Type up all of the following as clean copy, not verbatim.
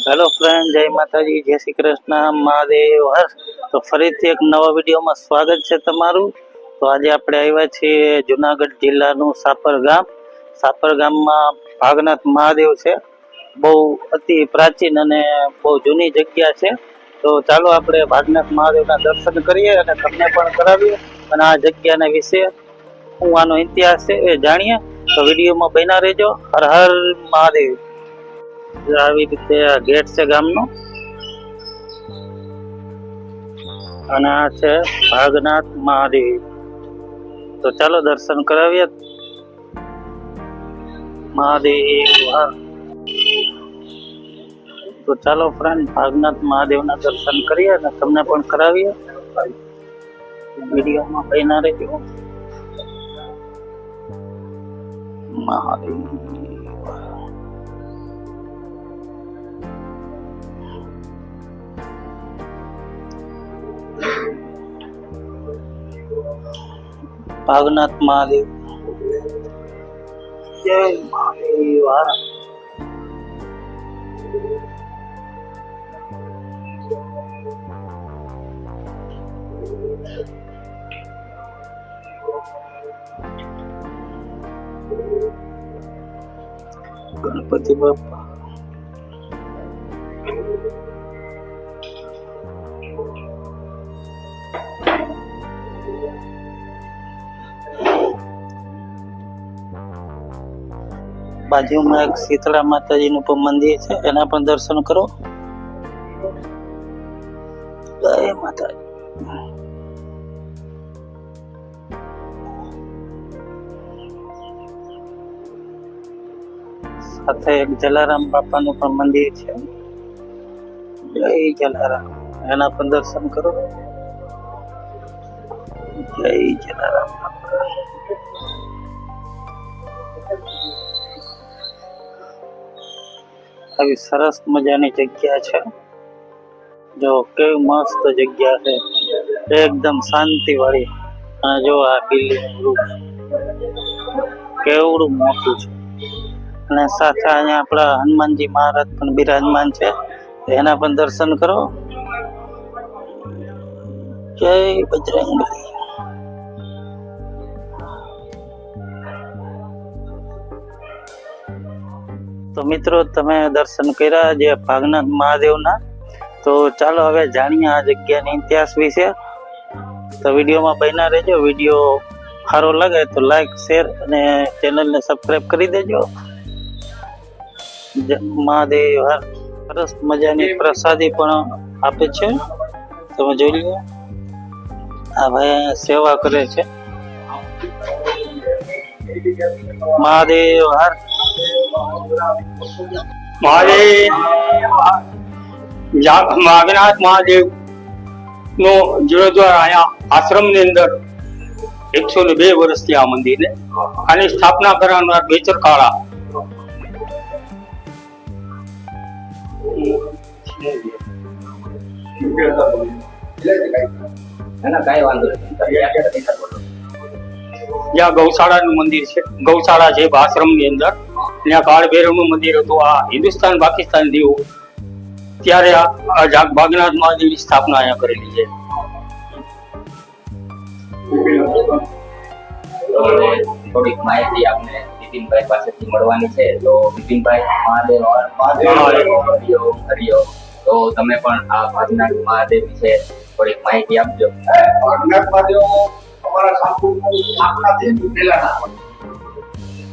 Hello friend, જય માતાજી, જય શ્રી કૃષ્ણ, મહાદેવ હર. તો ફરીથી એક નવા વિડીયોમાં સ્વાગત છે તમારું. તો આજે આપણે આવ્યા છીએ જુનાગઢ જિલ્લાનું સાપર ગામમાં ભાગનાથ મહાદેવ છે. બહુ અતિ પ્રાચીન અને બહુ જૂની જગ્યા છે. તો ચાલો આપણે ભાગનાથ મહાદેવના દર્શન કરીએ અને તમને પણ કરાવીએ અને આ જગ્યાના વિશે શું આનો ઇતિહાસ છે એ જાણીએ. તો વિડીયોમાં બન્યા રહેજો. હર હર મહાદેવ. આવી રીતે આ ગેટ છે ગામનો અને આ છે ભાગનાથ મહાદેવ. તો ચાલો દર્શન કરાવીએ. મહાદેવ હર. તો ચાલો ફ્રેન્ડ, ભાગનાથ મહાદેવના દર્શન કરીએ અને તમને પણ કરાવીએ. વિડીયોમાં બન્યા રહેજો. મહાદેવ ભાગનાથ મહાદેવ, જય મહાદેવ. ગણપતિ બાપા, બાજુમાં એક શીતળા માતાજીનું પણ મંદિર છે, એના પણ દર્શન કરો. જય માતાજી. સાથે એક જલારામ બાપાનું પણ મંદિર છે. જય જલારામ, એના પણ દર્શન કરો. જય જલારામ બાપા. આવી સરસ મજાની જગ્યા છે. જો કેવી મસ્ત જગ્યા છે, એકદમ શાંતિ વાળી. અને જો આ બિલ્ડિંગ વૃક્ષ કેવડું મોટું છે. અને સાથે અહીંયા આપણા હનુમાનજી મહારાજ પણ બિરાજમાન છે, એના પણ દર્શન કરો. જય બજરંગબલી. તો મિત્રો, તમે દર્શન કર્યા જે ભાગનાથ મહાદેવના. તો ચાલો હવે જાણીએ આ જગ્યાની ઇતિહાસ વિશે. તો વિડીયોમાં બન્યા રહેજો. વિડીયો સારો લાગે તો લાઈક, શેર અને ચેનલને સબસ્ક્રાઈબ કરી દેજો. મહાદેવ હર. સરસ મજાની પ્રસાદી પણ આપે છે, તમે જોઈ લો. આ ભાઈ સેવા કરે છે. મહાદેવ હર. ભાગનાથ મહાદેવ નો જીર્ણોદ્ધાર અહીંયા આશ્રમ ની અંદર 102 વર્ષથી આ મંદિર ને આની સ્થાપના કરનાર બેચર કાળા જ્યાં ગૌશાળાનું મંદિર છે. ગૌશાળા છે આશ્રમ ની અંદર. ત્યાં કાળ ભૈરવનું મંદિર હતું. આ હિન્દુસ્તાન પાકિસ્તાન થયું ત્યારે આ ભાગનાથ મહાદેવની સ્થાપના અહીંયા કરેલી છે. થોડીક માહિતી આપને વિપિનભાઈ પાસેથી મળવાની છે. તો વિપિનભાઈ, મહાદેવ હરિયો. તો તમે પણ આ ભાગનાથ મહાદેવ વિશે થોડીક માહિતી આપજો. ભાગનાથ મહાદેવ અમારા સાપુરની સ્થાપના થઈ પહેલાના.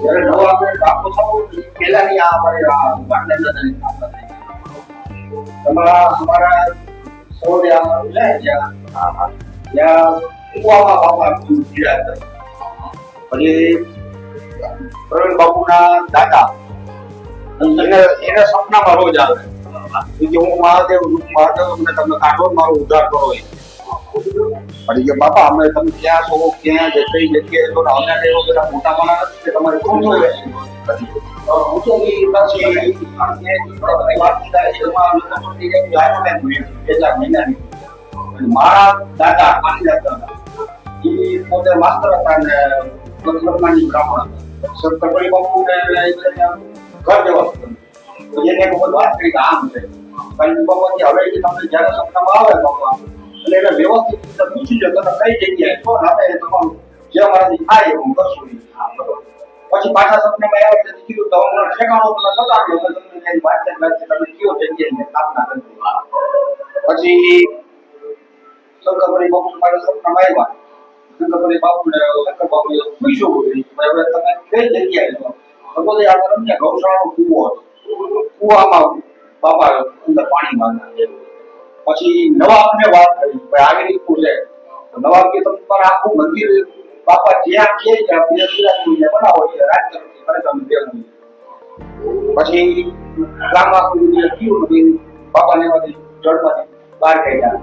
જ્યારે નવો આપણે ગામો થયું પહેલાની આ અમારી ભાગનાથ દાદાની સ્થાપના થઈ. અમારા સૌને જ્યાં કુવામાં બાપા બિરાજતા. પછી પ્રવીણ બાપુના દાદા એને સપનામાં રોજ આવે કે હું મહાદેવ મને તમે કાઢો, મારો ઉદ્ધાર કરો. પછી કે બાપા અમે તમે ક્યાં છો, ક્યાં કઈ જગ્યાએ છો? અમને એવો બધા મોટા માણસ નથી કે તમારે કોણ જોઈએ. મારા દાદા પોતે માસ્ટર હતા ને બ્રાહ્મણ હતા. બાપુ ને ઘર જેવા તો એને એક વખત વાત કરી કે આમ છે કારણ બાપાથી હવે જે તમને જ્યારે સપનામાં આવે બાપા એટલે એને વ્યવસ્થિત રીતે પૂછી લો તમે કઈ જગ્યાએ છો ને આપણે તમારું જે અમારાથી થાય એવું કરશું પછી પાછા સપનામાં આવ્યા એટલે કીધું તો અમને ઠેકાણો તમે બતાવ્યો તો તમને કઈ વાતચીત તમે કયો જગ્યાએ સ્થાપના કરી પછી શંકરભાઈ બાપુ મારા સપનામાં આવ્યા શંકરભાઈ બાપુને શંકર બાપુએ પૂછ્યું હવે તમે કઈ જગ્યાએ છો તો બોલે આ તમને ગૌશાળાનો કૂવો હતો કૂવામાં બાપા અંદર પાણી માંગતા પછી નવાબને વાત કરી આવી રીતનું છે નવાબ કે તમારે આખું મંદિર બાપા જ્યાં કે બનાવો છે રાજકરણથી ખરેખર દેવું પછી ગામમાં કયું બાપાને એમાંથી જળમાંથી બહાર કાઢ્યા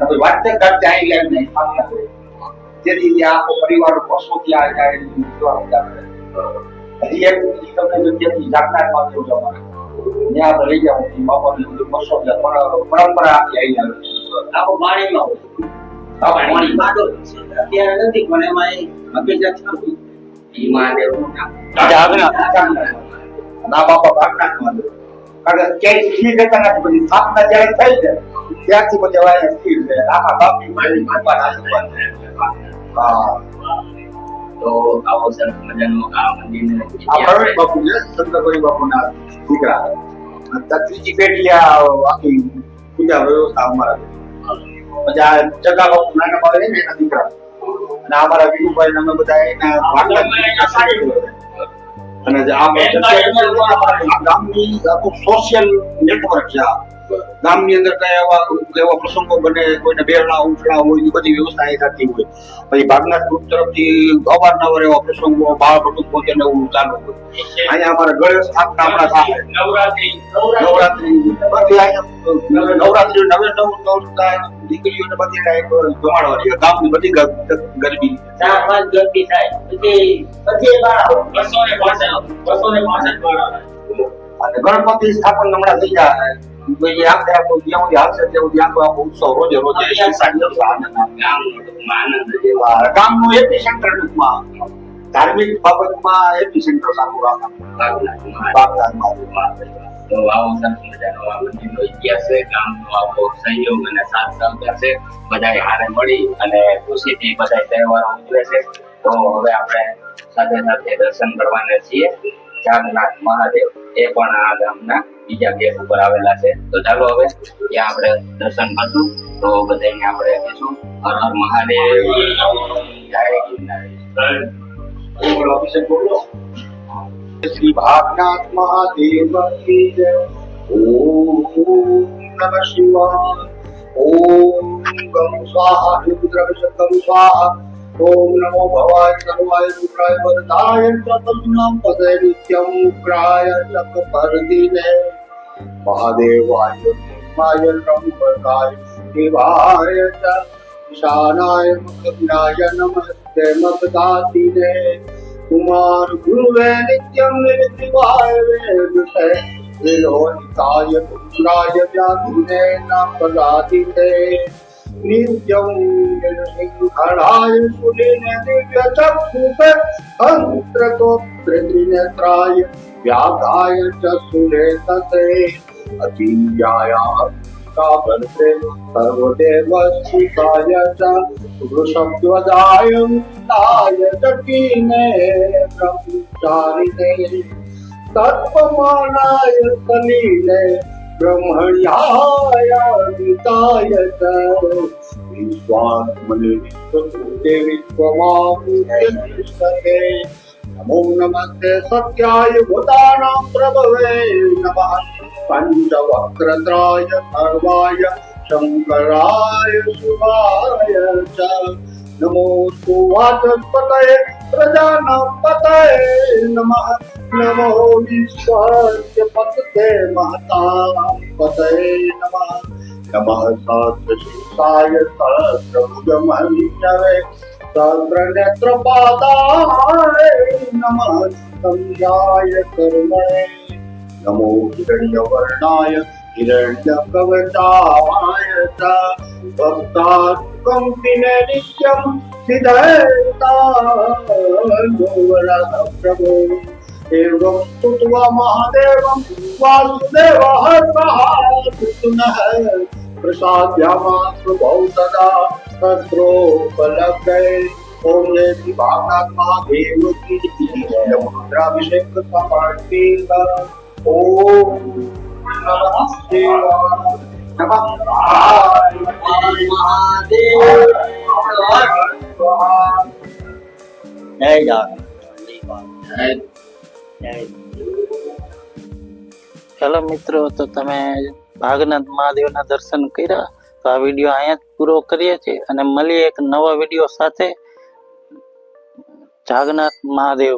અને વાત કરતા આવી ગયા નહીં સ્થાપના કરી જેથી ત્યાં આખો પરિવાર વર્ષોથી આ જાય હજી એક તમને જગ્યાથી જાગનાર માં જેવું જવાનું ત્યાં આપણે લઈ જાવ બાપાને બધું વર્ષો પરંપરા આવી આવે આખો પાણીમાં હોય પાણી અત્યારે નથી પણ એમાં હકીકત નથી મહાદેવનું ના બાપા ભાગના કારણ કે ક્યાંય સ્થિર રહેતા નથી પછી સ્થાપના જ્યારે થઈ છે ત્યારથી પછી હવે સ્થિર છે આખા બાપની મારી બાપાના આશીર્વાદ છે હા તો આવો સરસ મજાનો આ મંદિરને આ પ્રવીણ બાપુ છે શંકરભાઈ બાપુના દીકરા ત્રીજી પેઢી આ આખી પૂજા વ્યવસ્થા અમારા પછી આ જગા બાપુ નાના બાપા છે ને એના દીકરા અને અમારા વિનુભાઈ અમે બધા એના અને ગામની આખું સોશિયલ નેટવર્ક છે ગામની અંદર કઈ એવા પ્રસંગો બને કોઈને બેરણા ઉઠણા હોય એ બધી વ્યવસ્થા અહીં થતી હોય પછી ભાગનાથ ગ્રુપ તરફથી અવારનવાર એવા પ્રસંગો બાળ બટુક પહોંચે ને એવું ચાલુ હોય અહીંયા અમારે ગણેશ સ્થાપના હમણાં થાય નવરાત્રી બધી અહીંયા નવરાત્રી નવે નવ દીકરીઓને બધી જમાડવાની ગામની બધી ગરબી 4-5 ગરબી થાય પછી 265 અને ગણપતિ સ્થાપન હમણાં થઈ જાય ગામનું એપી સેન્ટર ધાર્મિક બાબતમાં એપી સેન્ટર સારું રાખે તો આવો સરસ મજાનો આ મંદિરનો ઇતિહાસ છે ગામનો આવો સહયોગ અને સાથ સહકાર છે બધાએ હારે મળી અને ખુશીથી બધા તહેવારો ઉજવે છે તો હવે આપણે સાથે સાથે દર્શન કરવાના છીએ જાગનાથ મહાદેવ એ પણ આ ગામના બીજા ગેટ ઉપર આવેલા છે તો ચાલો હવે ત્યાં આપણે દર્શન કરશું તો બધાને આપણે કહીશું હર હર મહાદેવ જય ગિરનારી श्री भागनाथ महादेव की जय ओम नमः शिवाय ओम गं स्वाहा रुद्रविशकं स्वाहा ओम नमो भवाय सर्वाय रुद्राय वरदाय चतुर्नाम पदे नित्यं उग्राय चक्रपर्दिने महादेवाय माय रंभकाय शिवाय च ईशानाय मुखनाय नमस्ते मगदातिने कुमार गुरुवे नित्यं निर्दिवाय वेदसे विलोहिताय पुत्राय व्याधिने नापदातिते नित्यं निर्सिंहणाय सुलिने दिव्य चक्षुषे हंत्रको त्रिनेत्राय व्याघाय च सुरेतसे अतीयाय काबर्ते सर्वदेव स्थिताय च वृषभध्वजाय ताय जकीने ब्रह्मचारिणे तत्पमानाय सलीले ब्रह्मण्याय विताय च विश्वात्मने विश्वसूते विश्वमामुष्यते नमो नमस्ते सत्याय भूतानां प्रभवे नमः पंचवक्रत्राय सर्वाय शंकराय शिवाय च नमो सुवाचस्पतये प्रजानां पतये नमः नमो विश्वस्य पतये महतां पतये नमः नमः सहस्रशीर्षाय सहस्रभुजमहिषवे सहस्रनेत्रपादाय नमः संध्याय कर्मणे नमो हिरण्यवर्णाय हिरण्यकवचाय च भक्तात्कम्पिने नित्यं सिद्धयता प्रभो एवं स्तुत्वा महादेवं वासुदेवः सहात्मनः प्रसाद्यामात्मभौ सदा तत्रोपलब्धये ओम जय भागनाथ महादेव की मुद्राभिषेक समर्पित ओम नमः शिवाय नमः महादेव જય ચાલો મિત્રો, તો તમે ભાગનાથ મહાદેવના દર્શન કર્યા. તો આ વિડીયો અહીંયા જ પૂરો કરીએ છીએ અને મળીએ એક નવા વિડીયો સાથે. જાગનાથ મહાદેવ.